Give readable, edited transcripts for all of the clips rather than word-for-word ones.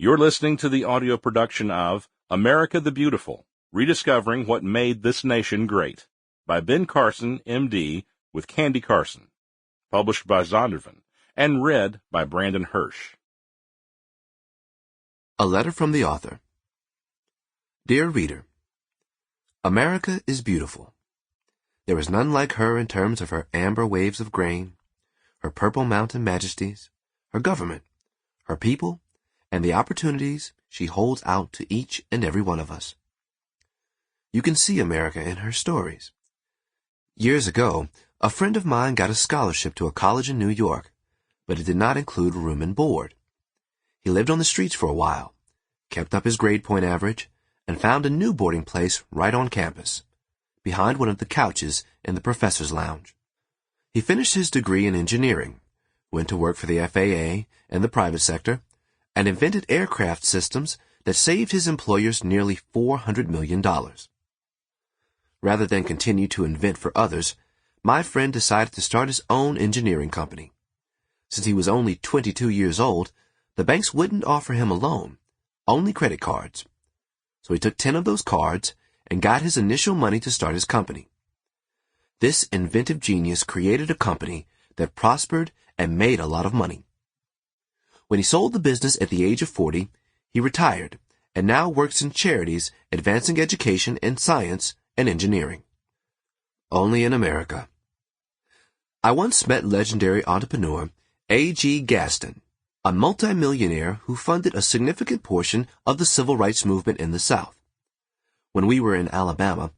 You're listening to the audio production of America the Beautiful, Rediscovering What Made This Nation Great, by Ben Carson, M.D., with Candy Carson, published by Zondervan, and read by Brandon Hirsch. A letter from the author. Dear reader, America is beautiful. There is none like her in terms of her amber waves of grain, her purple mountain majesties, her government, her people, and the opportunities she holds out to each and every one of us. You can see America in her stories. Years ago, a friend of mine got a scholarship to a college in New York, but it did not include room and board. He lived on the streets for a while, kept up his grade point average, and found a new boarding place right on campus, behind one of the couches in the professor's lounge. He finished his degree in engineering, went to work for the FAA and the private sector, and invented aircraft systems that saved his employers nearly $400 million. Rather than continue to invent for others, my friend decided to start his own engineering company. Since he was only 22 years old, the banks wouldn't offer him a loan, only credit cards. So he took 10 of those cards and got his initial money to start his company. This inventive genius created a company that prospered and made a lot of money. When he sold the business at the age of 40, he retired and now works in charities advancing education in science and engineering. Only in America. I once met legendary entrepreneur A.G. Gaston, a multimillionaire who funded a significant portion of the civil rights movement in the South. When we were in Alabama,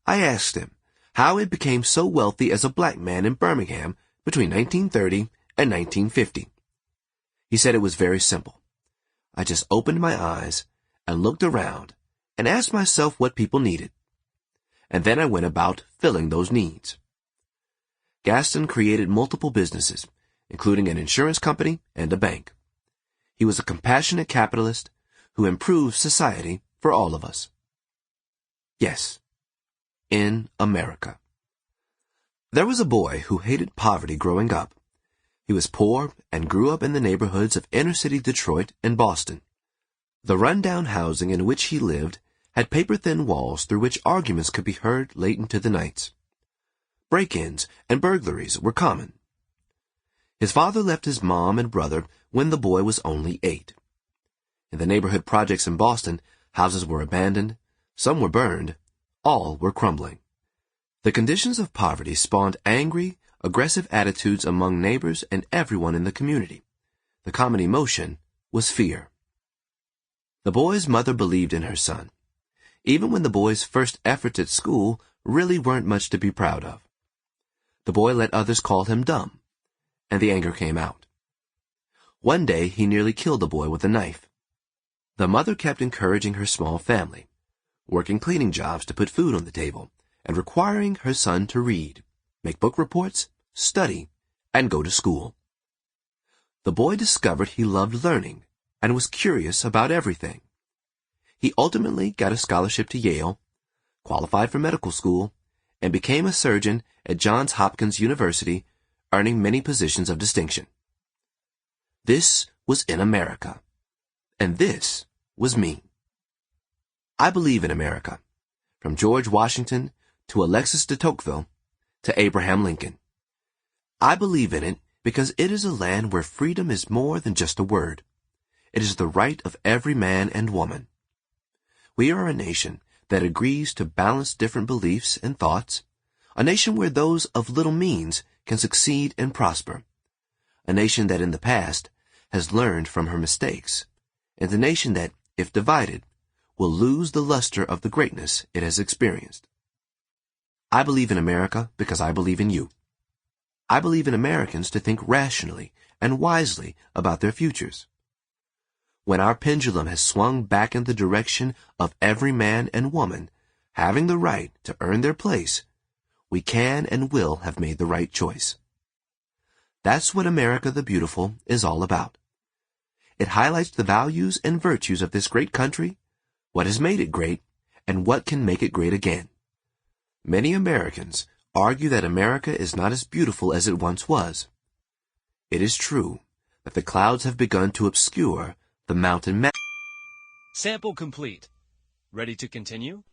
I asked him how he became so wealthy as a black man in Birmingham between 1930 and 1950. He said it was very simple. I just opened my eyes and looked around and asked myself what people needed. And then I went about filling those needs. Gaston created multiple businesses, including an insurance company and a bank. He was a compassionate capitalist who improved society for all of us. Yes, in America. There was a boy who hated poverty growing up. He was poor and grew up in the neighborhoods of inner-city Detroit and Boston. The run-down housing in which he lived had paper-thin walls through which arguments could be heard late into the nights. Break-ins and burglaries were common. His father left his mom and brother when the boy was only 8. In the neighborhood projects in Boston, houses were abandoned, some were burned, all were crumbling. The conditions of poverty spawned angry, aggressive attitudes among neighbors and everyone in the community. The common emotion was fear. The boy's mother believed in her son, even when the boy's first efforts at school really weren't much to be proud of. The boy let others call him dumb, and the anger came out. One day he nearly killed the boy with a knife. The mother kept encouraging her small family, working cleaning jobs to put food on the table, and requiring her son to read, make book reports, study, and go to school. The boy discovered he loved learning and was curious about everything. He ultimately got a scholarship to Yale, qualified for medical school, and became a surgeon at Johns Hopkins University, earning many positions of distinction. This was in America, and this was me. I believe in America, from George Washington to Alexis de Tocqueville to Abraham Lincoln. I believe in it because it is a land where freedom is more than just a word. It is the right of every man and woman. We are a nation that agrees to balance different beliefs and thoughts, a nation where those of little means can succeed and prosper, a nation that in the past has learned from her mistakes, and a nation that, if divided, will lose the luster of the greatness it has experienced. I believe in America because I believe in you. I believe in Americans to think rationally and wisely about their futures. When our pendulum has swung back in the direction of every man and woman having the right to earn their place, we can and will have made the right choice. That's what America the Beautiful is all about. It highlights the values and virtues of this great country, what has made it great, and what can make it great again. Many Americans argue that America is not as beautiful as it once was. It is true that the clouds have begun to obscure the mountain Sample complete. Ready to continue?